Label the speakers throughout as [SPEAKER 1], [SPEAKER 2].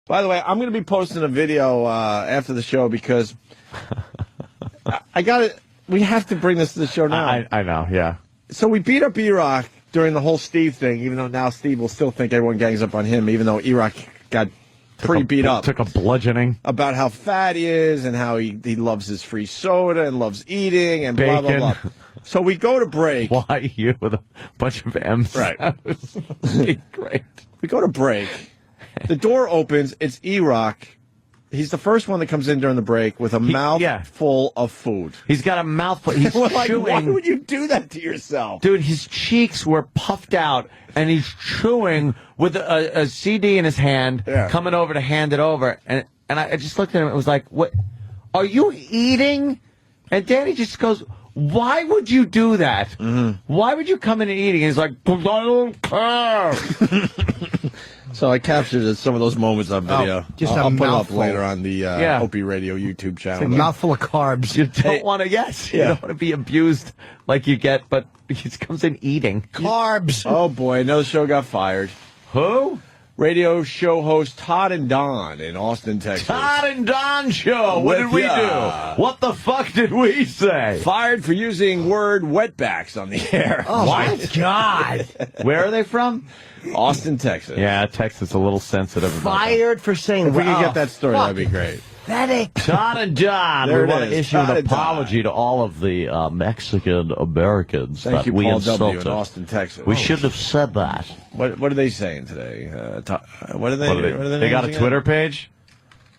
[SPEAKER 1] By the way, I'm going to be posting a video after the show because I got it. We have to bring this to the show now.
[SPEAKER 2] I know, yeah.
[SPEAKER 1] So we beat up E-Rock during the whole Steve thing, even though now Steve will still think everyone gangs up on him, even though E-Rock got pretty beat up.
[SPEAKER 2] Took a bludgeoning.
[SPEAKER 1] About how fat he is and how he loves his free soda and loves eating and
[SPEAKER 2] Bacon.
[SPEAKER 1] blah, blah, blah. So we go to break.
[SPEAKER 2] Why you with a bunch of M's?
[SPEAKER 1] Right.
[SPEAKER 2] Great.
[SPEAKER 1] We go to break. The door opens. It's E-Rock. He's the first one that comes in during the break with a mouth full of food.
[SPEAKER 2] He's got a mouthful. He's chewing.
[SPEAKER 1] Why would you do that to yourself?
[SPEAKER 2] Dude, his cheeks were puffed out, and he's chewing with a CD in his hand, coming over to hand it over. And I just looked at him and was like, "What? Are you eating?" And Danny just goes, "Why would you do that? Why would you come in and eating?" And he's like, "'Cause I don't care."
[SPEAKER 1] So I captured some of those moments on video. I'll put it up later on the Opie Radio YouTube channel.
[SPEAKER 3] It's a mouthful of carbs.
[SPEAKER 2] You don't want to, you don't want to be abused like you get, but he comes in eating.
[SPEAKER 3] Carbs.
[SPEAKER 1] Oh, boy, another show got fired.
[SPEAKER 2] Who?
[SPEAKER 1] Radio show host Todd and Don in Austin, Texas.
[SPEAKER 2] Todd and Don show. What did we do? What the fuck did we say?
[SPEAKER 1] Fired for using word wetbacks on the air.
[SPEAKER 3] Oh, my God.
[SPEAKER 2] Where are they from?
[SPEAKER 1] Austin, Texas.
[SPEAKER 2] Yeah, Texas a little sensitive.
[SPEAKER 3] Fired for saying
[SPEAKER 1] If we could get that story, that'd be great.
[SPEAKER 3] Pathetic.
[SPEAKER 2] Todd and Don.
[SPEAKER 1] There
[SPEAKER 2] We want to issue
[SPEAKER 1] Todd
[SPEAKER 2] an
[SPEAKER 1] and
[SPEAKER 2] apology to all of the Mexican Americans
[SPEAKER 1] Thank
[SPEAKER 2] that
[SPEAKER 1] you,
[SPEAKER 2] we
[SPEAKER 1] Paul
[SPEAKER 2] insulted.
[SPEAKER 1] W. in Austin, Texas.
[SPEAKER 2] We shouldn't have said that.
[SPEAKER 1] What are they saying today? What are they?
[SPEAKER 2] They got a Twitter page?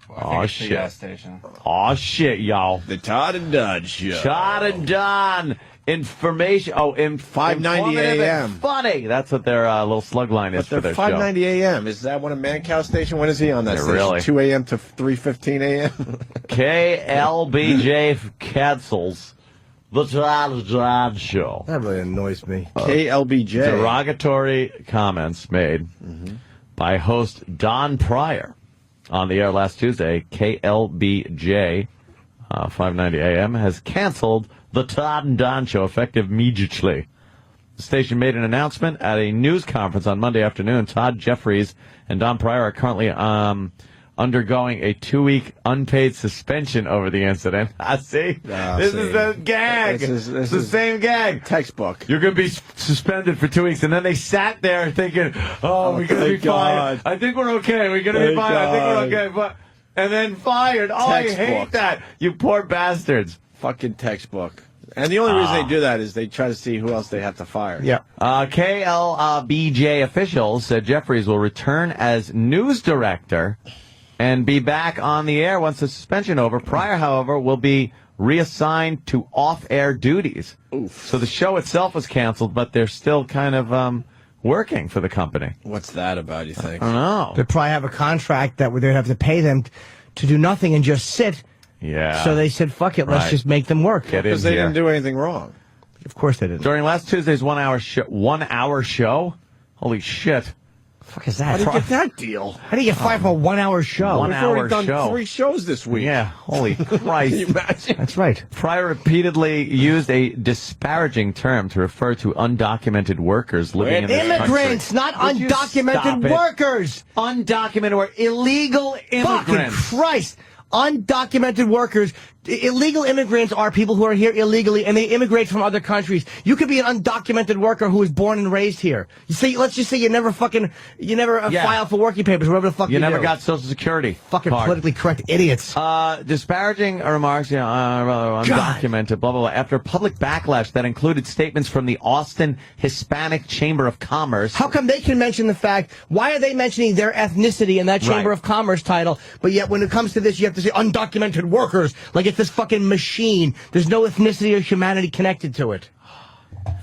[SPEAKER 4] Oh, shit. Gas station.
[SPEAKER 2] Oh, shit, y'all.
[SPEAKER 1] The Todd and Don show.
[SPEAKER 2] Todd and Don. Information. Oh,
[SPEAKER 1] 5:90 a.m.
[SPEAKER 2] Funny. That's what their little slug line is for their
[SPEAKER 1] 5:90 a.m. Is that one a Mancow station? When is he on that station?
[SPEAKER 2] Really?
[SPEAKER 1] 2 a.m. to 3:15 a.m.
[SPEAKER 2] KLBJ cancels the Todd and Don show.
[SPEAKER 3] That really annoys me.
[SPEAKER 1] KLBJ.
[SPEAKER 2] Derogatory comments made by host Don Pryor on the air last Tuesday. KLBJ 5:90 a.m. has canceled the Todd and Don show effective immediately. The station made an announcement at a news conference on Monday afternoon. Todd Jeffries and Don Pryor are currently undergoing a 2-week unpaid suspension over the incident. See? This is the gag. This is the same gag.
[SPEAKER 1] Textbook.
[SPEAKER 2] You're going to be suspended for 2 weeks. And then they sat there thinking, we're going to be fired. I think we're okay. We're going to be fired. I think we're okay. But, and then fired. Oh, textbook. I hate that. You poor bastards.
[SPEAKER 1] Fucking textbook. And the only reason they do that is they try to see who else they have to fire.
[SPEAKER 3] Yeah.
[SPEAKER 2] KLBJ officials said Jeffries will return as news director and be back on the air once the suspension over. Pryor, however, will be reassigned to off-air duties.
[SPEAKER 1] Oof.
[SPEAKER 2] So the show itself was canceled, but they're still kind of working for the company.
[SPEAKER 1] What's that about, you think?
[SPEAKER 2] I don't know.
[SPEAKER 3] They probably have a contract that they'd have to pay them to do nothing and just sit.
[SPEAKER 2] Yeah.
[SPEAKER 3] So they said, fuck it, let's just make them work.
[SPEAKER 1] Because they didn't do anything wrong.
[SPEAKER 3] Of course they didn't.
[SPEAKER 2] During last Tuesday's 1 hour show? Holy shit.
[SPEAKER 3] The fuck is that?
[SPEAKER 1] How did you get that deal?
[SPEAKER 3] How do you get fired from a 1 hour show?
[SPEAKER 1] We've already done 3 shows this week.
[SPEAKER 2] Yeah, holy Christ.
[SPEAKER 1] Can you imagine?
[SPEAKER 3] That's right.
[SPEAKER 2] Pryor repeatedly used a disparaging term to refer to undocumented workers living in this country.
[SPEAKER 3] Immigrants, not undocumented workers.
[SPEAKER 2] Undocumented or illegal immigrants.
[SPEAKER 3] Fucking Christ. Undocumented workers. Illegal immigrants are people who are here illegally and they immigrate from other countries. You could be an undocumented worker who was born and raised here. You say, let's just say you never filed for working papers, whatever the fuck you
[SPEAKER 2] never
[SPEAKER 3] do.
[SPEAKER 2] got Social Security.
[SPEAKER 3] Fucking
[SPEAKER 2] card.
[SPEAKER 3] politically correct idiots.
[SPEAKER 2] Disparaging remarks, undocumented, blah, blah, blah, after public backlash that included statements from the Austin Hispanic Chamber of Commerce.
[SPEAKER 3] How come they can mention the fact, why are they mentioning their ethnicity in that Chamber of Commerce title, but yet when it comes to this, you have to say undocumented workers, like it's this fucking machine. There's no ethnicity or humanity connected to it.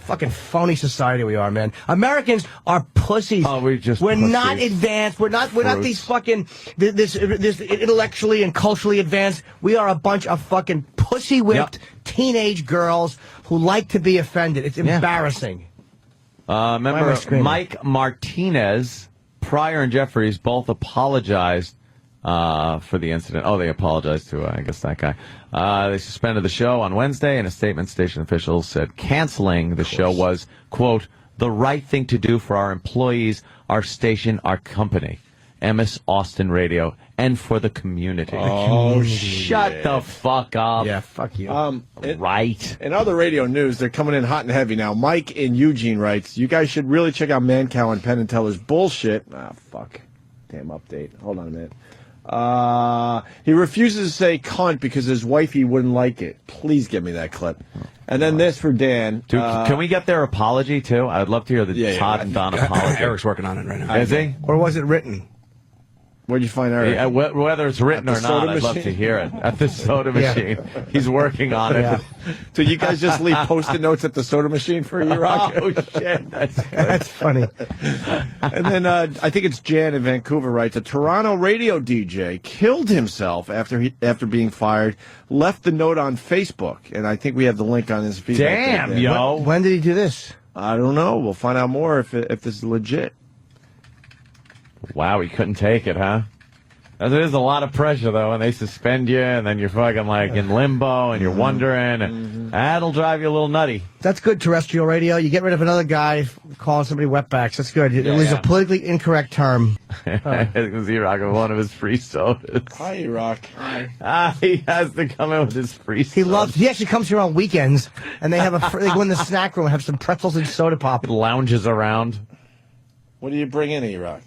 [SPEAKER 3] Fucking phony society we are, man. Americans are pussies.
[SPEAKER 2] Oh,
[SPEAKER 3] we're not advanced. We're not these fucking this intellectually and culturally advanced. We are a bunch of fucking pussy whipped teenage girls who like to be offended. It's embarrassing.
[SPEAKER 2] Remember Mike Martinez, Pryor and Jeffries both apologized for the incident. Oh, they apologized to, I guess, that guy. They suspended the show on Wednesday. In a statement, station officials said canceling the show was, quote, the right thing to do for our employees, our station, our company. MS Austin Radio, and for the community.
[SPEAKER 1] Oh,
[SPEAKER 2] shut the fuck up.
[SPEAKER 3] Yeah, fuck you.
[SPEAKER 2] Right.
[SPEAKER 1] In other radio news, they're coming in hot and heavy now. Mike in Eugene writes, you guys should really check out Mancow and Penn and Teller's bullshit. Ah, fuck. Damn update. Hold on a minute. He refuses to say cunt because his wifey wouldn't like it. Please give me that clip. And then this for Dan.
[SPEAKER 2] Dude, can we get their apology, too? I'd love to hear the Todd and Don apology.
[SPEAKER 5] Eric's working on it right now.
[SPEAKER 2] Is he?
[SPEAKER 3] Or was it written?
[SPEAKER 1] Where'd you find Eric?
[SPEAKER 2] Whether it's written or not, I'd love to hear it. At the soda machine. He's working on it.
[SPEAKER 3] Yeah.
[SPEAKER 1] So you guys just leave Post-it notes at the soda machine for E-Rock?
[SPEAKER 2] Oh, shit.
[SPEAKER 3] That's funny.
[SPEAKER 1] And then I think it's Jan in Vancouver writes, a Toronto radio DJ killed himself after being fired, left the note on Facebook. And I think we have the link on his feed.
[SPEAKER 2] Damn, yo.
[SPEAKER 3] When did he do this?
[SPEAKER 1] I don't know. We'll find out more if this is legit.
[SPEAKER 2] Wow, he couldn't take it, huh? There is a lot of pressure, though, and they suspend you, and then you're fucking, like, in limbo, and you're wondering, and that'll drive you a little nutty.
[SPEAKER 3] That's good, terrestrial radio. You get rid of another guy calling somebody wetbacks. That's good. It was a politically incorrect term.
[SPEAKER 2] It was E-Rock with one of his free sodas.
[SPEAKER 1] Hi, E-Rock.
[SPEAKER 2] He has to come in with his free sodas.
[SPEAKER 3] He actually comes here on weekends, and they they go in the snack room and have some pretzels and soda pop.
[SPEAKER 2] Lounges around.
[SPEAKER 1] What do you bring in, E-Rock?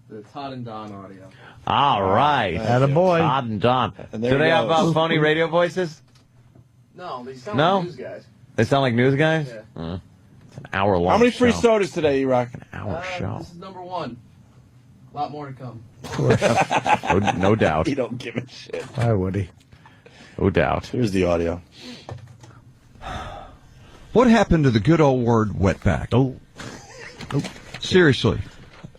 [SPEAKER 4] The Todd and Don audio.
[SPEAKER 2] All right.
[SPEAKER 3] Attaboy.
[SPEAKER 2] Todd and Don.
[SPEAKER 1] And
[SPEAKER 2] Do they have phony radio voices?
[SPEAKER 4] No, they sound
[SPEAKER 2] No?
[SPEAKER 4] like news guys.
[SPEAKER 2] They sound like news guys?
[SPEAKER 4] Yeah.
[SPEAKER 2] It's an hour long.
[SPEAKER 1] How many free
[SPEAKER 2] show.
[SPEAKER 1] sodas today, E-Rock?
[SPEAKER 2] Hour show.
[SPEAKER 4] This is number 1. A lot more to come.
[SPEAKER 2] No doubt.
[SPEAKER 1] You don't give a shit.
[SPEAKER 3] Why would he?
[SPEAKER 2] No doubt.
[SPEAKER 1] Here's the audio.
[SPEAKER 6] What happened to the good old word wetback?
[SPEAKER 3] Oh.
[SPEAKER 6] Seriously.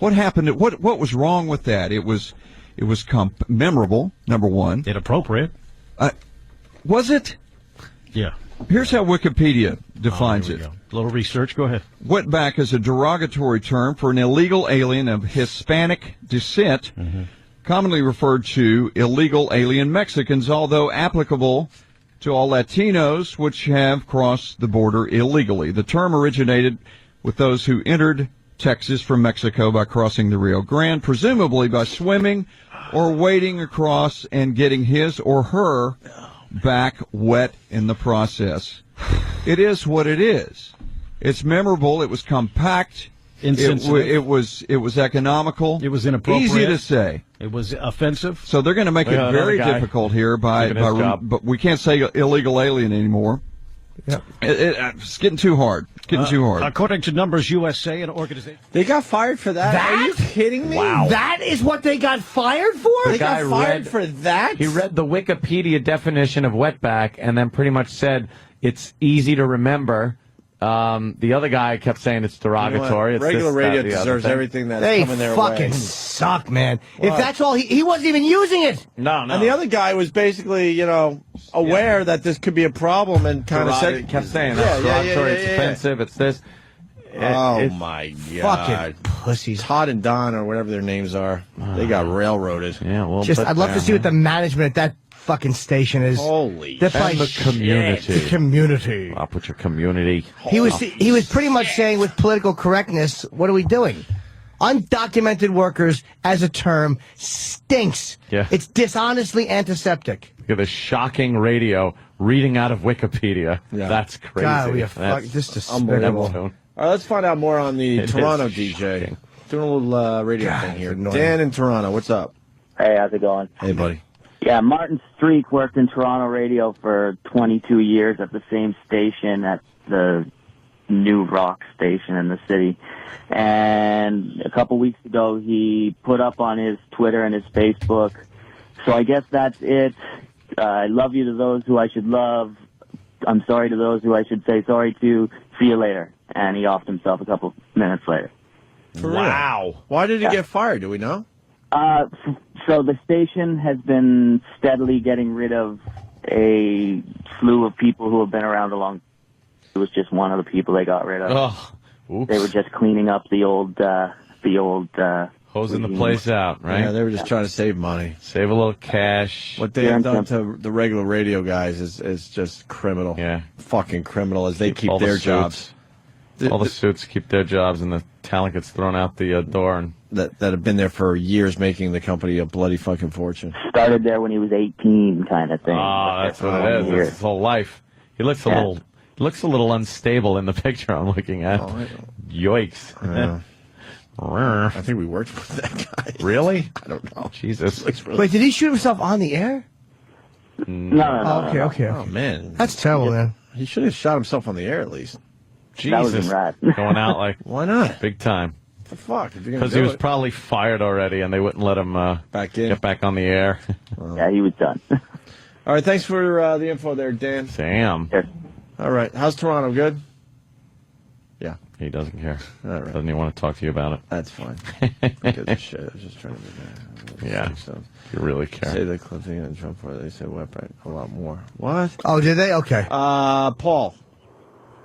[SPEAKER 6] What happened? What was wrong with that? It was memorable, number one.
[SPEAKER 7] Inappropriate.
[SPEAKER 6] Was it?
[SPEAKER 7] Yeah.
[SPEAKER 6] Here's how Wikipedia defines
[SPEAKER 7] Here we
[SPEAKER 6] it.
[SPEAKER 7] go. A little research. Go ahead.
[SPEAKER 6] Wetback is a derogatory term for an illegal alien of Hispanic descent, commonly referred to illegal alien Mexicans, although applicable to all Latinos which have crossed the border illegally. The term originated with those who entered Texas from Mexico by crossing the Rio Grande, presumably by swimming or wading across and getting his or her back wet in the process. It is what it is. It's memorable. It was compact.
[SPEAKER 7] Insensitive.
[SPEAKER 6] It was economical.
[SPEAKER 7] It was inappropriate.
[SPEAKER 6] Easy to say.
[SPEAKER 7] It was offensive.
[SPEAKER 6] So they're going to make it very difficult here but we can't say illegal alien anymore.
[SPEAKER 3] Yeah.
[SPEAKER 6] It's getting too hard.
[SPEAKER 7] According to Numbers USA, an organization.
[SPEAKER 1] They got fired for that? Are you kidding me?
[SPEAKER 2] Wow.
[SPEAKER 3] That is what they got fired for?
[SPEAKER 1] They got fired for that?
[SPEAKER 2] He read the Wikipedia definition of wetback and then pretty much said it's easy to remember. The other guy kept saying it's derogatory.
[SPEAKER 1] You know regular radio deserves everything that's coming their way.
[SPEAKER 3] They fucking suck, man. What? If that's all, he wasn't even using it.
[SPEAKER 2] No.
[SPEAKER 1] And the other guy was basically, aware that this could be a problem and kind of said,
[SPEAKER 2] kept saying that's derogatory, it's offensive, it's this.
[SPEAKER 1] My God.
[SPEAKER 3] Fucking pussies.
[SPEAKER 1] Todd and Don or whatever their names are. They got railroaded.
[SPEAKER 2] Yeah, well,
[SPEAKER 3] I'd love to see what the management at that fucking station is.
[SPEAKER 1] Holy
[SPEAKER 3] They're like,
[SPEAKER 2] the community.
[SPEAKER 3] The community.
[SPEAKER 2] Up with your community.
[SPEAKER 3] He was pretty much saying with political correctness, what are we doing? Undocumented workers as a term stinks.
[SPEAKER 2] Yeah.
[SPEAKER 3] It's dishonestly antiseptic.
[SPEAKER 2] Look at the shocking radio reading out of Wikipedia.
[SPEAKER 1] Yeah.
[SPEAKER 2] That's crazy.
[SPEAKER 3] God, this is
[SPEAKER 1] unbelievable.
[SPEAKER 3] despicable.
[SPEAKER 1] All right, let's find out more on the
[SPEAKER 2] It
[SPEAKER 1] Toronto
[SPEAKER 2] is
[SPEAKER 1] DJ.
[SPEAKER 2] shocking.
[SPEAKER 1] Doing a little radio thing here.
[SPEAKER 3] annoying.
[SPEAKER 1] Dan in Toronto, what's up?
[SPEAKER 8] Hey, how's it going?
[SPEAKER 1] Hey, buddy.
[SPEAKER 8] Yeah, Martin Streak worked in Toronto radio for 22 years at the same station, at the new rock station in the city. And a couple weeks ago, he put up on his Twitter and his Facebook, so I guess that's it. I love you to those who I should love. I'm sorry to those who I should say sorry to. See you later. And he offed himself a couple minutes later.
[SPEAKER 1] Wow. Why did he get fired? Do we know?
[SPEAKER 8] So the station has been steadily getting rid of a slew of people who have been around a long time. It was just one of the people they got rid of.
[SPEAKER 2] Oh, oops.
[SPEAKER 8] They were just cleaning up the old
[SPEAKER 2] hosing the place out, right?
[SPEAKER 1] Yeah, they were just trying to save money.
[SPEAKER 2] Save a little cash.
[SPEAKER 1] What they have done to the regular radio guys is just criminal.
[SPEAKER 2] Yeah.
[SPEAKER 1] Fucking criminal as they keep
[SPEAKER 2] all
[SPEAKER 1] their
[SPEAKER 2] the
[SPEAKER 1] jobs.
[SPEAKER 2] All the suits keep their jobs, and the talent gets thrown out the door. And
[SPEAKER 1] that have been there for years, making the company a bloody fucking fortune.
[SPEAKER 8] Started there when he was 18, kind of thing.
[SPEAKER 2] Oh, that's what it is. That's his whole life. He looks a little unstable in the picture I'm looking at. Yoicks.
[SPEAKER 1] I think we worked with that guy.
[SPEAKER 2] Really?
[SPEAKER 1] I don't know.
[SPEAKER 2] Jesus.
[SPEAKER 1] Really
[SPEAKER 3] Wait, did he shoot himself on the air?
[SPEAKER 8] No.
[SPEAKER 3] Okay.
[SPEAKER 1] Oh, man.
[SPEAKER 3] That's terrible, man.
[SPEAKER 1] He should have shot himself on the air at least.
[SPEAKER 8] That was
[SPEAKER 2] Jesus.
[SPEAKER 8] rad.
[SPEAKER 2] Going out like
[SPEAKER 1] Why not?
[SPEAKER 2] big time.
[SPEAKER 1] What the fuck?
[SPEAKER 2] Because he was probably fired already, and they wouldn't let him
[SPEAKER 1] back in.
[SPEAKER 2] get back on the air.
[SPEAKER 8] Yeah, he was done.
[SPEAKER 1] All right, thanks for the info there, Dan.
[SPEAKER 2] Damn.
[SPEAKER 8] Sure.
[SPEAKER 1] All right, how's Toronto? Good? Yeah,
[SPEAKER 2] He doesn't care.
[SPEAKER 1] all right.
[SPEAKER 2] Doesn't even want to talk to you about it.
[SPEAKER 1] That's fine. Because of shit. I was just trying to be
[SPEAKER 2] Yeah.
[SPEAKER 1] So,
[SPEAKER 2] You really care.
[SPEAKER 1] say the Clinton and Trump where they said weapon a lot more. What?
[SPEAKER 3] Oh, did they? Okay.
[SPEAKER 1] Paul.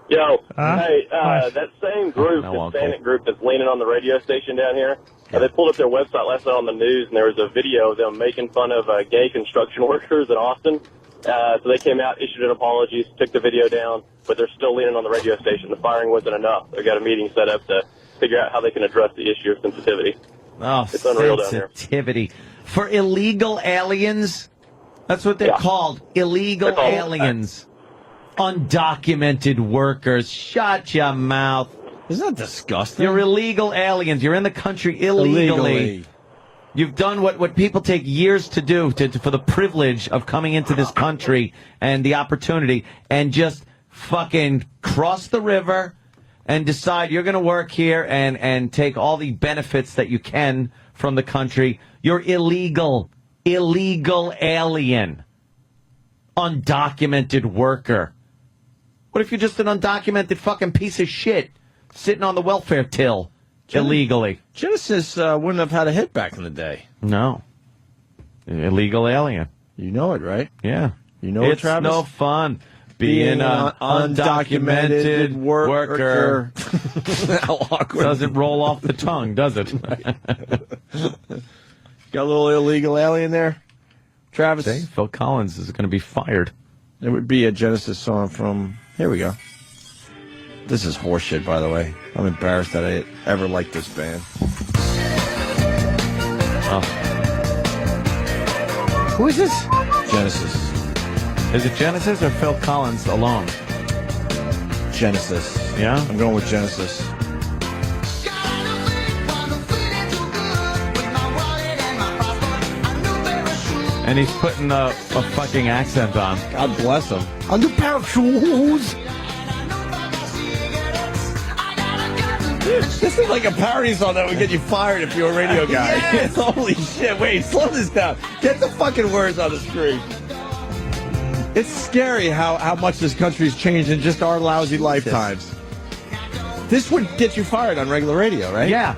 [SPEAKER 5] Yo,
[SPEAKER 3] Huh?
[SPEAKER 5] hey, that same group,
[SPEAKER 2] No, Uncle.
[SPEAKER 5] Hispanic group that's leaning on the radio station down here, they pulled up their website last night on the news, and there was a video of them making fun of gay construction workers in Austin. So they came out, issued an apology, took the video down, but they're still leaning on the radio station. The firing wasn't enough. They've got a meeting set up to figure out how they can address the issue of sensitivity.
[SPEAKER 2] Oh,
[SPEAKER 5] It's unreal down here.
[SPEAKER 2] sensitivity. For illegal aliens? That's what they're called. Illegal
[SPEAKER 5] They're called-
[SPEAKER 2] aliens. Undocumented workers. Shut your mouth.
[SPEAKER 1] Isn't that disgusting?
[SPEAKER 2] You're illegal aliens. You're in the country illegally. You've done what people take years to do for the privilege of coming into this country and the opportunity, and just fucking cross the river and decide you're going to work here and take all the benefits that you can from the country. You're illegal alien, undocumented worker. What if you're just an undocumented fucking piece of shit sitting on the welfare till illegally?
[SPEAKER 1] Genesis wouldn't have had a hit back in the day.
[SPEAKER 2] No. Illegal alien.
[SPEAKER 1] You know it, right?
[SPEAKER 2] Yeah.
[SPEAKER 1] You know it,
[SPEAKER 2] It's
[SPEAKER 1] Travis?
[SPEAKER 2] no fun being an undocumented worker.
[SPEAKER 1] How awkward.
[SPEAKER 2] Doesn't roll off the tongue, does it?
[SPEAKER 1] Got a little illegal alien there, Travis.
[SPEAKER 2] See, Phil Collins is going to be fired.
[SPEAKER 1] It would be a Genesis song from. Here we go. This is horseshit, by the way. I'm embarrassed that I ever liked this band.
[SPEAKER 3] Who is this?
[SPEAKER 1] Genesis.
[SPEAKER 2] Is it Genesis or Phil Collins alone?
[SPEAKER 1] Genesis.
[SPEAKER 2] Yeah?
[SPEAKER 1] I'm going with Genesis.
[SPEAKER 2] And he's putting a fucking accent on.
[SPEAKER 1] God bless him.
[SPEAKER 3] A new pair of shoes.
[SPEAKER 1] This is like a parody song that would get you fired if you're a radio guy.
[SPEAKER 3] Yes.
[SPEAKER 1] Holy shit. Wait, slow this down. Get the fucking words on the screen. It's scary how much this country's changed in just our lousy lifetimes. This would get you fired on regular radio, right?
[SPEAKER 2] Yeah.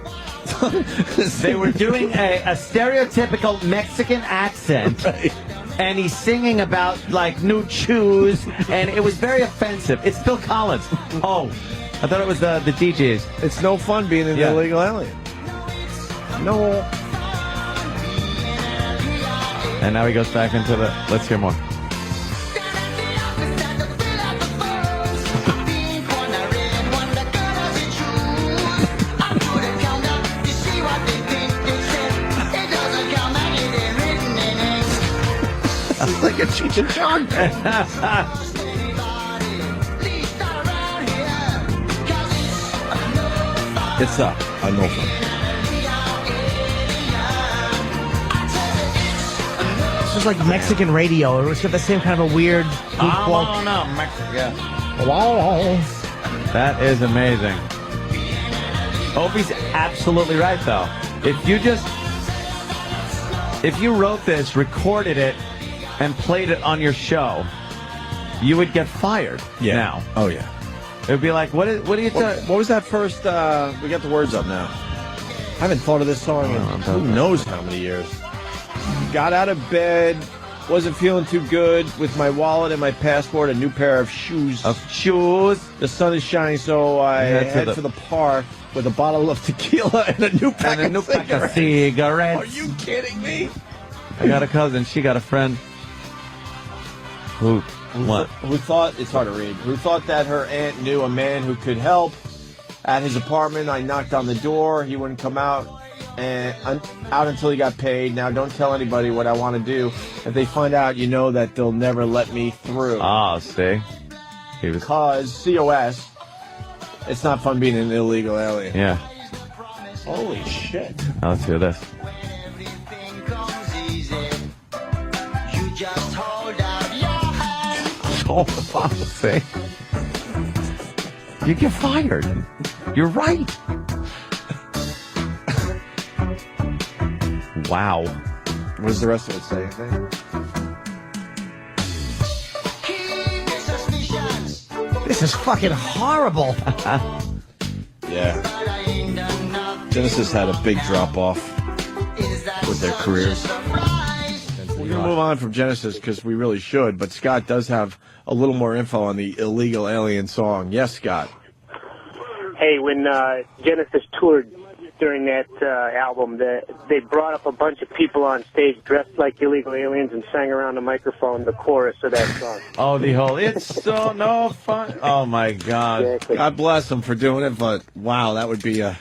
[SPEAKER 2] They were doing a stereotypical Mexican accent.
[SPEAKER 1] Right.
[SPEAKER 2] And he's singing about, like, new shoes. And it was very offensive. It's Phil Collins. Oh, I thought it was the DJs.
[SPEAKER 1] It's no fun being an illegal alien. No.
[SPEAKER 2] And now he goes back into the... Let's hear more.
[SPEAKER 1] It's like a Cheech and Chong. It's a no fun.
[SPEAKER 3] This is like Mexican radio. It's got the same kind of a weird.
[SPEAKER 2] Oh, no, Mexico. That is amazing. Opie's absolutely right, though. If you wrote this, recorded it, and played it on your show, you would get fired.
[SPEAKER 1] Yeah.
[SPEAKER 2] Now.
[SPEAKER 1] Oh, yeah.
[SPEAKER 2] It would be like, what are you
[SPEAKER 1] What was that first? We got the words up now. I haven't thought of this song in who knows how many years. Got out of bed, wasn't feeling too good with my wallet and my passport, a new pair of shoes. The sun is shining, so I head for the park with a bottle of tequila and a new pack of cigarettes.
[SPEAKER 2] cigarettes.
[SPEAKER 1] Are you kidding me?
[SPEAKER 2] I got a cousin. She got a friend. Who
[SPEAKER 1] thought, it's hard to read, who thought that her aunt knew a man who could help. At his apartment, I knocked on the door. He wouldn't come out. and out until he got paid. Now don't tell anybody what I want to do. If they find out, you know that they'll never let me through.
[SPEAKER 2] Oh, see?
[SPEAKER 1] Because COS, it's not fun being an illegal alien.
[SPEAKER 2] Yeah.
[SPEAKER 1] Holy shit.
[SPEAKER 2] Now let's hear this. Oh, see? You get fired. You're right. Wow.
[SPEAKER 1] What does the rest of it say? Anything?
[SPEAKER 3] This is fucking horrible.
[SPEAKER 1] Yeah. Genesis had a big drop off with their careers. We're going to move on from Genesis because we really should, but Scott does have a little more info on the Illegal Alien song. Yes, Scott.
[SPEAKER 9] Hey, when Genesis toured during that album, they brought up a bunch of people on stage dressed like illegal aliens and sang around the microphone the chorus of that song.
[SPEAKER 2] Oh, the whole, it's so no fun. Oh, my God.
[SPEAKER 9] Exactly.
[SPEAKER 1] God bless them for doing it, but wow, that would be a...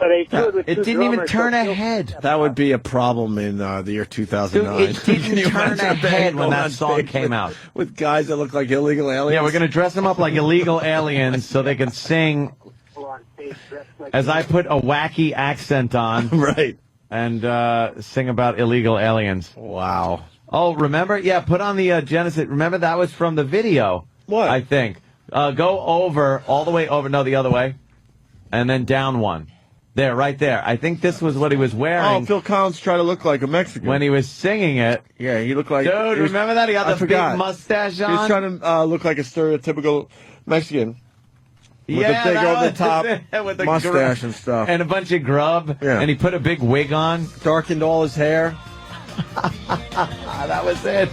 [SPEAKER 9] So they toured with
[SPEAKER 2] It
[SPEAKER 9] two
[SPEAKER 2] didn't even
[SPEAKER 9] drummers,
[SPEAKER 2] turn
[SPEAKER 9] so
[SPEAKER 2] a
[SPEAKER 9] Phil-
[SPEAKER 2] head.
[SPEAKER 1] That would be a problem in the year 2009.
[SPEAKER 2] Dude, it didn't
[SPEAKER 1] Can you
[SPEAKER 2] turn
[SPEAKER 1] imagine
[SPEAKER 2] a
[SPEAKER 1] band
[SPEAKER 2] head when
[SPEAKER 1] going
[SPEAKER 2] that
[SPEAKER 1] on
[SPEAKER 2] song
[SPEAKER 1] stage
[SPEAKER 2] came out.
[SPEAKER 1] with guys that look like illegal aliens?
[SPEAKER 2] Yeah, we're going to dress them up like illegal aliens so they can sing
[SPEAKER 9] on stage dressed like
[SPEAKER 2] as I put a wacky accent on
[SPEAKER 1] right.
[SPEAKER 2] and sing about illegal aliens.
[SPEAKER 1] Wow.
[SPEAKER 2] Oh, remember? Yeah, put on the Genesis. Remember, that was from the video.
[SPEAKER 1] What?
[SPEAKER 2] I think. Go over, all the way over. No, the other way. And then down one. There, right there. I think this was what he was
[SPEAKER 1] Oh,
[SPEAKER 2] wearing
[SPEAKER 1] Phil Collins tried to look like a Mexican.
[SPEAKER 2] when he was singing it.
[SPEAKER 1] Yeah, he looked like...
[SPEAKER 2] Dude,
[SPEAKER 1] he was-
[SPEAKER 2] remember that? He had
[SPEAKER 1] I
[SPEAKER 2] the
[SPEAKER 1] forgot.
[SPEAKER 2] big mustache on.
[SPEAKER 1] He was trying to look like a stereotypical Mexican. With
[SPEAKER 2] Yeah,
[SPEAKER 1] the big
[SPEAKER 2] that
[SPEAKER 1] over-the-top
[SPEAKER 2] was- with the
[SPEAKER 1] mustache
[SPEAKER 2] grub
[SPEAKER 1] and stuff.
[SPEAKER 2] and a bunch of grub.
[SPEAKER 1] Yeah.
[SPEAKER 2] And he put a big wig on.
[SPEAKER 1] Darkened all his hair.
[SPEAKER 2] That was it.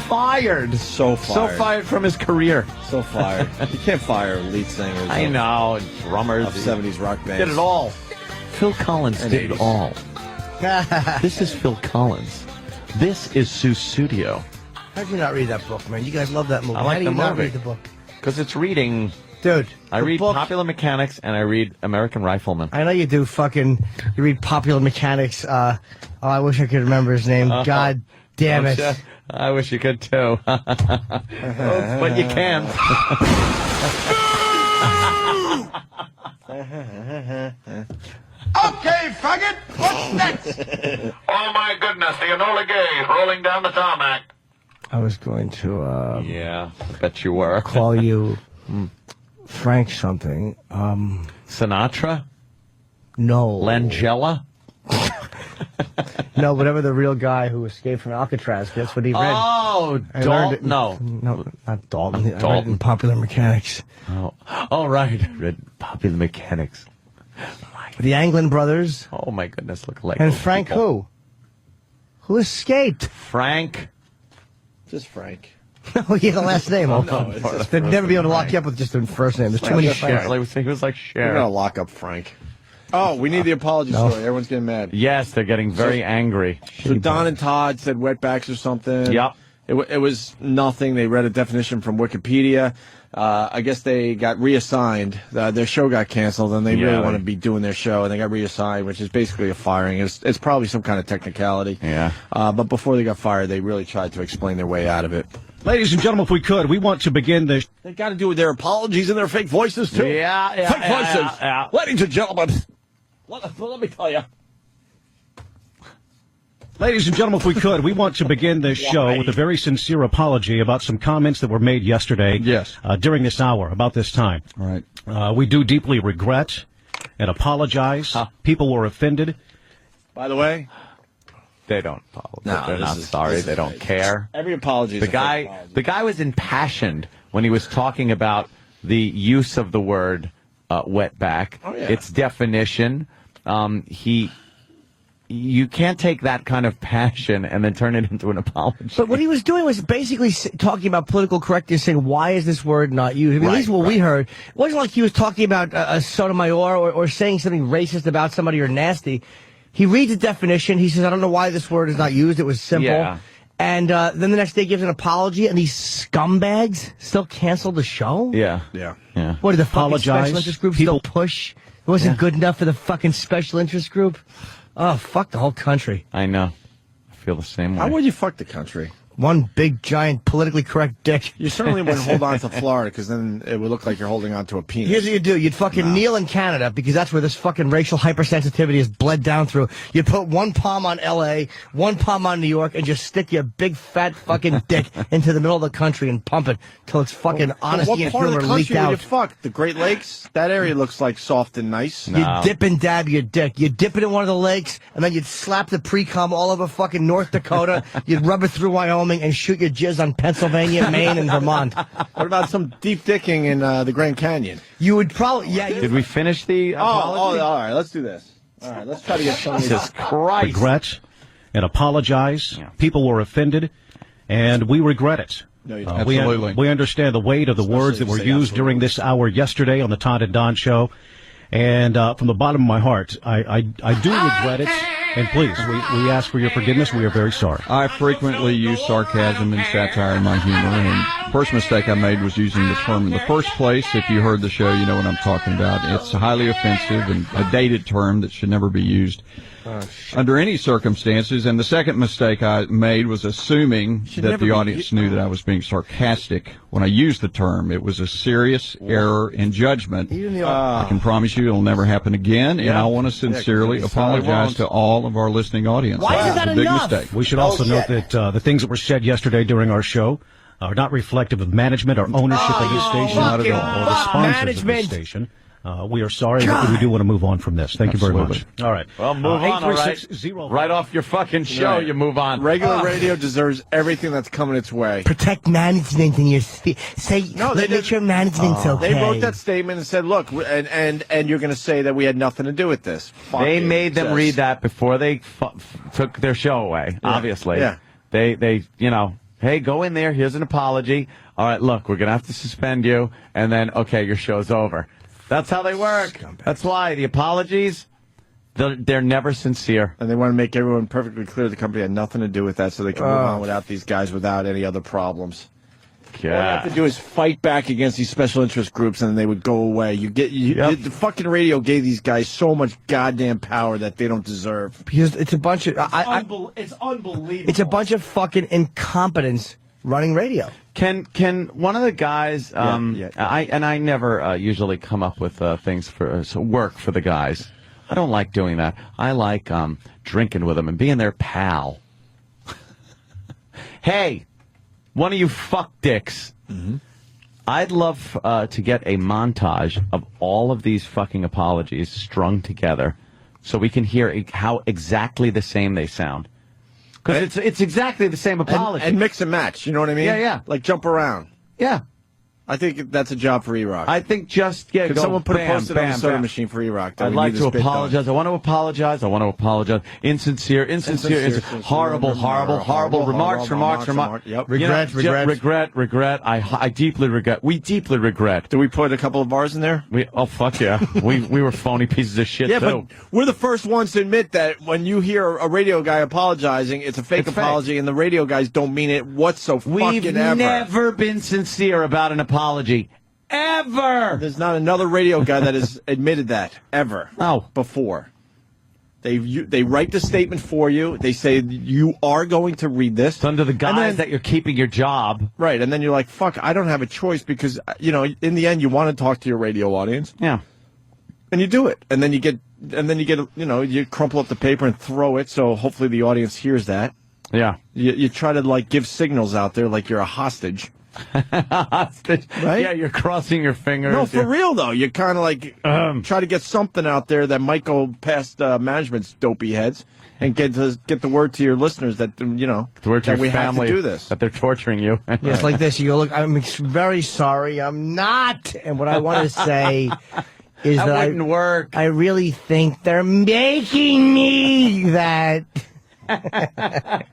[SPEAKER 2] Fired.
[SPEAKER 1] So
[SPEAKER 2] So
[SPEAKER 1] fired.
[SPEAKER 2] fired from his career.
[SPEAKER 1] So fired. You can't fire lead singers
[SPEAKER 2] I know. Drummers.
[SPEAKER 1] of 70s rock bands.
[SPEAKER 2] Did it all. Phil Collins
[SPEAKER 1] And
[SPEAKER 2] did it
[SPEAKER 1] 80s.
[SPEAKER 2] all. This is Phil Collins. This is Susudio.
[SPEAKER 3] How'd you not read that book, man? You guys love that movie.
[SPEAKER 2] I like
[SPEAKER 3] How do
[SPEAKER 2] the
[SPEAKER 3] you not
[SPEAKER 2] movie.
[SPEAKER 3] read the book?
[SPEAKER 2] Because it's reading.
[SPEAKER 3] Dude,
[SPEAKER 2] I
[SPEAKER 3] the
[SPEAKER 2] read
[SPEAKER 3] book,
[SPEAKER 2] Popular Mechanics and I read American Rifleman.
[SPEAKER 3] I know you do fucking... You read Popular Mechanics. Oh, I wish I could remember his name. God damn it.
[SPEAKER 2] I wish you could too. But you can't.
[SPEAKER 10] Okay, faggot, what's next? Oh my goodness, the Enola Gay rolling down the tarmac.
[SPEAKER 3] I was going to
[SPEAKER 2] Yeah, I bet you were.
[SPEAKER 3] call you Frank something.
[SPEAKER 2] Sinatra?
[SPEAKER 3] No.
[SPEAKER 2] Langella?
[SPEAKER 3] No, whatever the real guy who escaped from Alcatraz. That's what he read.
[SPEAKER 2] Oh,
[SPEAKER 3] I learned
[SPEAKER 2] Dalton.
[SPEAKER 3] it-
[SPEAKER 2] No.
[SPEAKER 3] No, not Dalton. I read it
[SPEAKER 2] Dalton.
[SPEAKER 3] in Popular Mechanics.
[SPEAKER 2] Oh, right. Read Popular Mechanics.
[SPEAKER 3] The Anglin brothers
[SPEAKER 2] Oh, my goodness. Look like
[SPEAKER 3] and
[SPEAKER 2] those
[SPEAKER 3] Frank
[SPEAKER 2] people.
[SPEAKER 3] who? Who escaped?
[SPEAKER 2] Frank.
[SPEAKER 1] Just Frank.
[SPEAKER 3] Oh, he had a last name.
[SPEAKER 1] No, it's just
[SPEAKER 3] They'd never be able to lock
[SPEAKER 1] Frank.
[SPEAKER 3] you up with just the first name. There's too many
[SPEAKER 2] Cher.
[SPEAKER 3] Franks.
[SPEAKER 2] He was like
[SPEAKER 1] We're going
[SPEAKER 2] Cher.
[SPEAKER 1] to lock up Frank. Oh, we need the apology
[SPEAKER 3] No.
[SPEAKER 1] story. Everyone's getting mad.
[SPEAKER 2] Yes, they're getting very angry.
[SPEAKER 1] So Don and Todd said wetbacks or something.
[SPEAKER 2] Yep.
[SPEAKER 1] It was nothing. They read a definition from Wikipedia. I guess they got reassigned. Their show got canceled, and they
[SPEAKER 2] Yeah,
[SPEAKER 1] really
[SPEAKER 2] they-
[SPEAKER 1] want to be doing their show, and they got reassigned, which is basically a firing. It's probably some kind of technicality.
[SPEAKER 2] Yeah.
[SPEAKER 1] But before they got fired, they really tried to explain their way out of it.
[SPEAKER 7] Ladies and gentlemen, if we could, we want to begin the
[SPEAKER 1] They got to do with their apologies and their fake voices, too.
[SPEAKER 2] Yeah,
[SPEAKER 1] Fake voices.
[SPEAKER 2] yeah.
[SPEAKER 1] Ladies and gentlemen, let me tell you.
[SPEAKER 7] Ladies and gentlemen, if we could, we want to begin this show with a very sincere apology about some comments that were made yesterday.
[SPEAKER 6] Yes.
[SPEAKER 7] During this hour, about this time.
[SPEAKER 6] Right.
[SPEAKER 7] We do deeply regret and apologize. People were offended.
[SPEAKER 1] By the way,
[SPEAKER 2] They don't apologize.
[SPEAKER 1] No,
[SPEAKER 2] They're
[SPEAKER 1] this
[SPEAKER 2] not
[SPEAKER 1] is-
[SPEAKER 2] sorry.
[SPEAKER 1] this
[SPEAKER 2] They
[SPEAKER 1] is
[SPEAKER 2] don't
[SPEAKER 1] fake.
[SPEAKER 2] care.
[SPEAKER 1] every apology is
[SPEAKER 2] The
[SPEAKER 1] a fake
[SPEAKER 2] guy,
[SPEAKER 1] apology.
[SPEAKER 2] the guy was impassioned when he was talking about the use of the word wetback.
[SPEAKER 1] Oh, yeah.
[SPEAKER 2] Its definition. You can't take that kind of passion and then turn it into an apology.
[SPEAKER 3] But what he was doing was basically talking about political correctness, saying, why is this word not used? I mean, at least what we heard. It wasn't like he was talking about a Sotomayor or saying something racist about somebody or nasty. He reads the definition. He says, I don't know why this word is not used. It was simple.
[SPEAKER 2] Yeah.
[SPEAKER 3] And then the next day gives an apology, and these scumbags still cancel the show?
[SPEAKER 2] Yeah.
[SPEAKER 1] Yeah.
[SPEAKER 2] Yeah.
[SPEAKER 3] What, did the fucking
[SPEAKER 7] Apologize.
[SPEAKER 3] special interest groups
[SPEAKER 7] People-
[SPEAKER 3] still push wasn't good enough for the fucking special interest group. Oh, fuck the whole country.
[SPEAKER 2] I know. I feel the same way.
[SPEAKER 1] How would you fuck the country?
[SPEAKER 3] One big, giant, politically correct dick.
[SPEAKER 1] You certainly wouldn't hold on to Florida, because then it would look like you're holding on to a penis.
[SPEAKER 3] Here's what you do. You'd fucking kneel in Canada, because that's where this fucking racial hypersensitivity is bled down through. You'd put one palm on L.A., one palm on New York, and just stick your big, fat fucking dick into the middle of the country and pump it till it's fucking honesty and humor leaked out.
[SPEAKER 1] Would you fuck? The Great Lakes? That area looks like soft and nice.
[SPEAKER 3] No. You'd dip and dab your dick. You'd dip it in one of the lakes, and then you'd slap the pre-cum all over fucking North Dakota. You'd rub it through Wyoming and shoot your jizz on Pennsylvania, Maine, and Vermont.
[SPEAKER 1] What about some deep dicking in the Grand Canyon?
[SPEAKER 3] You would probably,
[SPEAKER 2] Did we finish the apology?
[SPEAKER 1] All right, let's do this. All right, let's try to get some of
[SPEAKER 2] Jesus Christ.
[SPEAKER 7] Regret and apologize. Yeah. People were offended, and we regret it.
[SPEAKER 1] No, you don't.
[SPEAKER 6] Absolutely.
[SPEAKER 7] We understand the weight of the words that were used during this hour yesterday on the Todd and Don show. And from the bottom of my heart, I do regret it. And please, we ask for your forgiveness. We are very sorry.
[SPEAKER 6] I frequently use sarcasm and satire in my humor, and the first mistake I made was using the term in the first place. If you heard the show, you know what I'm talking about. It's highly offensive and a dated term that should never be used under any circumstances. And the second mistake I made was assuming that the audience knew that I was being sarcastic when I used the term. It was a serious error in judgment. I can promise you it'll never happen again, and I want to sincerely apologize to all of our listening audience.
[SPEAKER 3] Why is that enough?
[SPEAKER 6] Mistake.
[SPEAKER 7] We should also note that the things that were said yesterday during our show are not reflective of management or ownership of this station, not at all, or the sponsors of this station. We are sorry, but we do want to move on from this. Thank you very much. All right.
[SPEAKER 2] Well, move on, all right. Right off your fucking show, you move on.
[SPEAKER 1] Regular radio deserves everything that's coming its way.
[SPEAKER 3] Protect management in your say.
[SPEAKER 1] No, they
[SPEAKER 3] make sure management's okay.
[SPEAKER 1] They wrote that statement and said, "Look, and you're going to say that we had nothing to do with this."
[SPEAKER 2] They made them read that before they took their show away. Yeah. Obviously,
[SPEAKER 1] yeah.
[SPEAKER 2] They hey, go in there. Here's an apology. All right, look, we're going to have to suspend you, and then okay, your show's over. That's how they work. That's why the apologies, they're never sincere.
[SPEAKER 1] And they want to make everyone perfectly clear the company had nothing to do with that, so they can move on without these guys, without any other problems.
[SPEAKER 2] Yeah.
[SPEAKER 1] All you have to do is fight back against these special interest groups, and then they would go away. The fucking radio gave these guys so much goddamn power that they don't deserve.
[SPEAKER 3] Because it's a bunch of
[SPEAKER 1] it's unbelievable.
[SPEAKER 3] It's a bunch of fucking incompetence running radio.
[SPEAKER 2] Can one of the guys? I never usually come up with things for work for the guys. I don't like doing that. I like drinking with them and being their pal. Hey, one of you fuck dicks. Mm-hmm. I'd love to get a montage of all of these fucking apologies strung together, so we can hear how exactly the same they sound. Because it's exactly the same apology.
[SPEAKER 1] And mix and match, you know what I mean?
[SPEAKER 2] Yeah.
[SPEAKER 1] Like jump around.
[SPEAKER 2] Yeah.
[SPEAKER 1] I think that's a job for E-Rock.
[SPEAKER 2] I think Could
[SPEAKER 1] someone put a post-it on the soda machine for E-Rock?
[SPEAKER 2] I'd like to apologize. I want to apologize. Insincere. Horrible remarks.
[SPEAKER 1] Yep.
[SPEAKER 2] Regret. I deeply regret. We deeply regret.
[SPEAKER 1] Did we put a couple of bars in there?
[SPEAKER 2] Fuck yeah. we were phony pieces of shit, too.
[SPEAKER 1] But we're the first ones to admit that when you hear a radio guy apologizing, it's a fake apology, and the radio guys don't mean it whatsoever.
[SPEAKER 2] We've never been sincere about an apology. Ever.
[SPEAKER 1] There's not another radio guy that has admitted that ever. Before. They write the statement for you. They say you are going to read this.
[SPEAKER 2] It's under the guise that you're keeping your job.
[SPEAKER 1] Right, and then you're like, fuck, I don't have a choice because, in the end you want to talk to your radio audience.
[SPEAKER 2] Yeah.
[SPEAKER 1] And you do it. And then you get you crumple up the paper and throw it, so hopefully the audience hears that.
[SPEAKER 2] Yeah.
[SPEAKER 1] You try to give signals out there like you're a hostage.
[SPEAKER 2] Hostage.
[SPEAKER 1] Right?
[SPEAKER 2] Yeah, you're crossing your fingers.
[SPEAKER 1] No, for real though. You kind of try to get something out there that might go past management's dopey heads, and get the word to your listeners that
[SPEAKER 2] the word to
[SPEAKER 1] that
[SPEAKER 2] your
[SPEAKER 1] we
[SPEAKER 2] family
[SPEAKER 1] have to do this.
[SPEAKER 2] That they're torturing you.
[SPEAKER 3] Yes, like this. You go, look, I'm very sorry. I'm not. And what I want to say is that
[SPEAKER 2] wouldn't work.
[SPEAKER 3] I really think they're making me that.